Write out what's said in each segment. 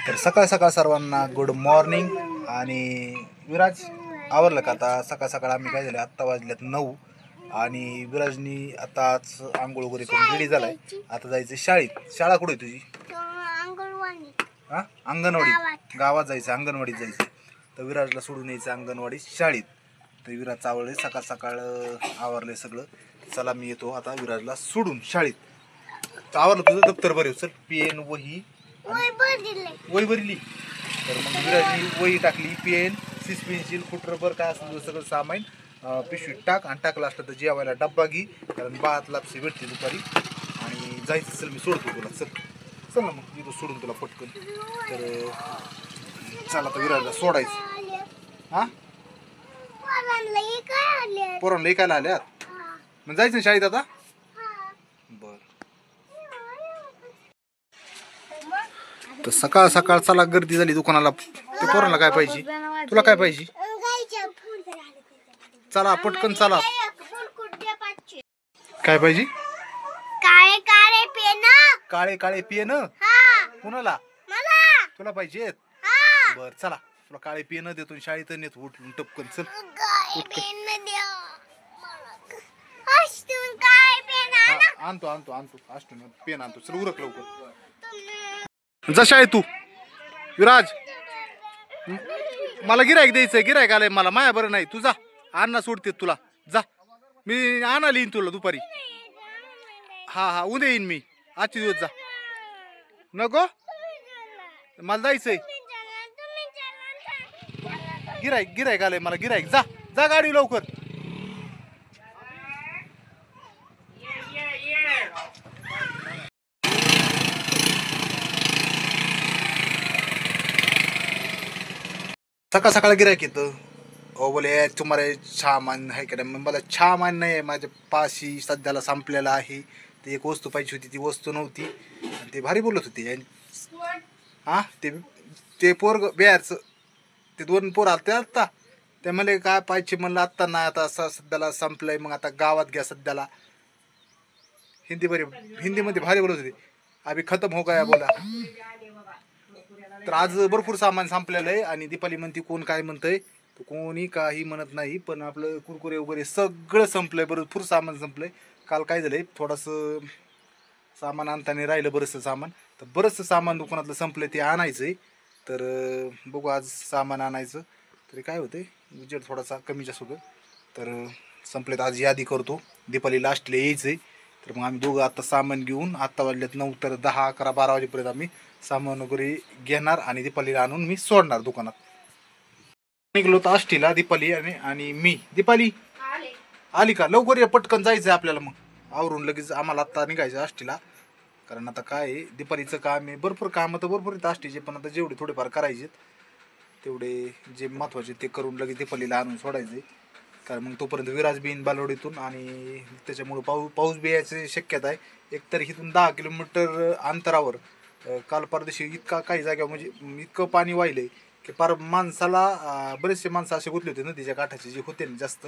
तर सकाळ सकाळ सर्वांना गुड मॉर्निंग. आणि विराज आवरलं का? आता सकाळ सकाळ आम्ही काय झालं, आत्ता वाजल्यात 9 आणि विराजनी आताच आंघोळ वगैरे करून रेडी झालाय. आता जायचं शाळेत. शाळा कुठे आहे तुझी? अंगणवाडी. गावात जायचं, अंगणवाडीत जायचं. तर विराजला सोडून यायचं अंगणवाडी शाळेत. तर विराज चावले सकाळ सकाळ आवरले सगळं. चला मी येतो आता विराजला सोडून शाळेत. आवरलं तुझं दप्तर बरे? चल, पेन वही वही भरली. तर मग विराजनी वही टाकली, पेन, सिस पेन्सिल, फुटरबर काय असेल सगळं सामान पिशवीत टाक. आणि टाकलं असलं तर जेवायला डब्बा घे, कारण 12 लापशी भेटते दुपारी. आणि जायचं. चल मी सोडतो तुला. चल ना मग इथं सोडून तुला पटकन. तर चला आता विराजला सोडायचं. हा, पोरांना ऐकायला आल्यात. मग जायचं ना शाळेत आता? बर. तर सकाळ सकाळ चला गर्दी झाली दुकानाला. ते पोरांना काय पाहिजे? तुला काय पाहिजे? चला पटकन चला. काय पाहिजे? काळे काळे पेन. कुणाला? तुला पाहिजेत? बर चला, तुला काळे पेन देतो. शाळेत नेतो उठून टपकन. चल आणतो आणतो आणतो अष्टून पेन आणतो. चल उरक लवकर. जा शाळेत तू. विराज मला गिरायक द्यायचंय. गिरायक आलंय मला, माया बरं नाही. तू जा, अण्णा सोडते तुला. जा, मी आणायला येईन तुला दुपारी. हा उद्या येईन मी. आजचे दिवस जा. नको, मला जायचंय. गिरायक आलंय मला. गिरायक. जा जा गाडी लवकर. सकाळ सकाळ गिरायक येतं. ओ बोले तुम्हाला सामान आहे का? मला सामान नाही आहे माझ्या पाशी, सध्याला संपलेला आहे. ते एक वस्तू पाहिजे होती, ती वस्तू नव्हती. आणि ते भारी बोलत होते. हा, ते पोरग बिहारचं, ते 2 पोर आलते आत्ता. ते म्हणले काय पाहिजे? म्हणलं आत्ता नाही, आता सध्याला संपलंय. मग आता गावात घ्या सध्याला. हिंदीमध्ये भारी बोलत होते. अभि खतम हो गया बोला. तर आज भरपूर सामान संपलेलं आहे. आणि दीपाली म्हणती कोण काय म्हणतंय, तर कोणी काही म्हणत नाही. पण आपलं कुरकुरे वगैरे सगळं संपलंय. भरपूर सामान संपलंय. काल काय झालंय, थोडंसं सामान आणताना राहिलं बरंचसं सामान. तर बरंचसं सामान दुकानातलं संपलंय, ते आणायचंय. तर बघू आज सामान आणायचं. तरी काय होतंय, बजेट थोडासा कमी जास्त होतं. तर संपलेत. आज यादी करतो. दीपाली लास्टला यायचंय. तर मग आम्ही दोघं आता सामान घेऊन, आत्ता वाजल्यात 9, तर 10, 11, 12 वाजेपर्यंत आम्ही सामान वगैरे घेणार आणि दीपालीला आणून मी सोडणार दुकानात. निघलो तर आष्टीला दीपाली आणि मी. दीपाली आली का? लवकर ये, पटकन जायचं आहे आपल्याला. मग आवरून लगेच आम्हाला आत्ता निघायचं आष्टीला. कारण आता काय आहे, दीपालीचं काम आहे. भरपूर काम तर भरपूर आहेत आष्टीचे. पण आता जेवढे थोडेफार करायचे तेवढे जे महत्त्वाचे ते करून लगेच दीपालीला आणून सोडायचे. कारण मग तोपर्यंत विराज बीन बालवडीतून. आणि त्याच्यामुळं पाऊस बी यायची शक्यता आहे. एकतर इथून 10 किलोमीटर अंतरावर काल परदेशी इतका काही जागा म्हणजे इतकं पाणी वाहिलंय की पार माणसाला, बरेचसे माणसं असे गुंतले होते नदीच्या काठाचे जे होते ना जास्त.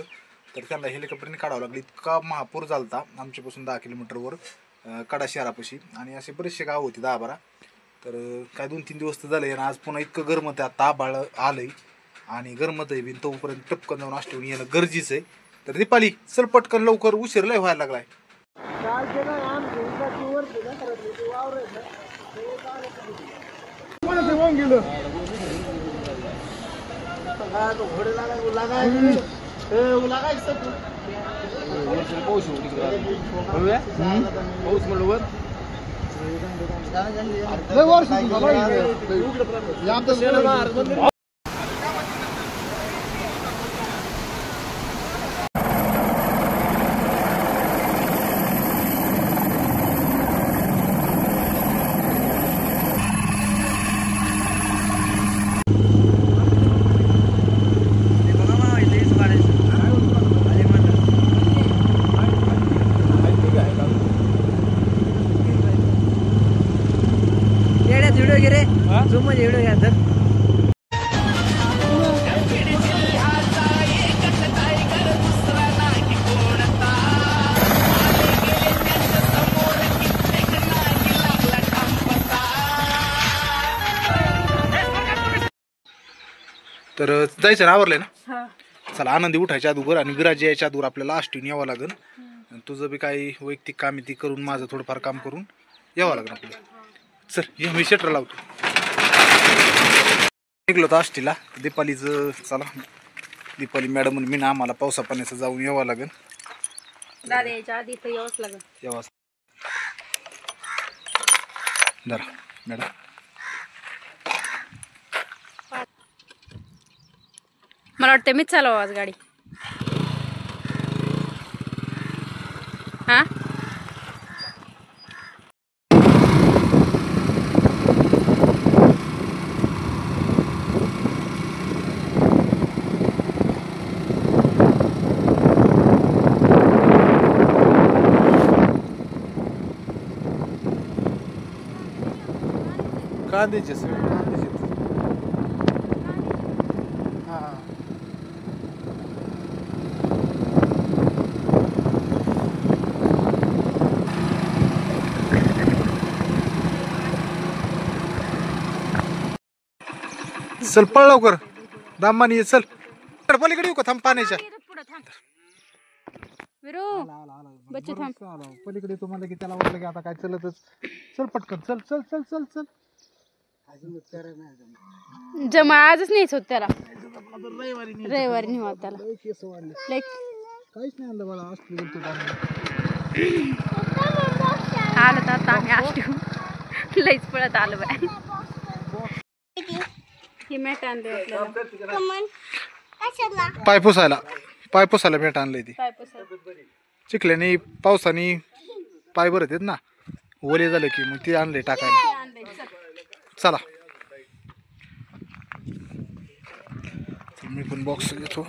तर त्यांना हेलिकॉप्टरने काढावं लागलं. इतका महापूर झालता आमच्यापासून 10 किलोमीटरवर कडा शहरापाशी. आणि असे बरेचसे गाव होते 10-12. तर काय 2-3 दिवस तर झाले. आणि आज पुन्हा इतकं गरमत आहे. आता आभाळ आलंय आणि गरमत आहे बिन. तोपर्यंत टपकन जाऊन आष्टीहून येणं गरजेचं आहे. तर दीपाली चल पटकन लवकर, उशीर लय व्हायला लागलाय. व्हिडिओ घे रे. झूम मध्ये व्हिडिओ घ्या. तर जायचं ना, आवरलंय ना? हा. चला, आनंदी उठायच्या अगोदर आणि विराज यायच्या अगोदर आपल्याला आष्टीन यावं लागेल. आणि तुझं बी काही वैयक्तिक काम आहे ती करून, माझं थोडंफार काम करून यावं लागेल आपल्याला. चल ये, मी शटर लावतो. निघलो तर आष्टीला दीपालीचं. चला, दीपाली मॅडम मी ना आम्हाला पावसा पाण्याचं जाऊन यावं लागेल. दादा यायच्या आधी तर यावंच लागेल. यावं जरा मॅडम. मला वाटतं मीच चालवा आज गाडी. हा. कांद्याचे सगळे कांद्याचे. हां चल पळ लवकर, दामानी ये. चल पलीकडे येऊ का? थांब पाण्याच्या. विरू बच्चू थांब. पलीकडे येतो म्हणलं की त्याला वाटलं की आता काय चलतच. चल पटकन, चल चल चल चल चल. जमा आजच नाहीच होत त्याला. रविवारी रविवारी नाही होत त्याला. लाईक काहीच नाही आणलं बाळा. असलं गेलतो आम्ही. आलं तर आता आम्ही आष्टी लईच पळत आलो बाय. ही मॅट आणली आपल्याला. पाय पुसायला भेट आणलंय ती. चिखल्याने पावसाने पाय भरत आहेत ना, ओले झाले की मग ते आणले टाकायला. चला मी पण बॉक्स घेतो.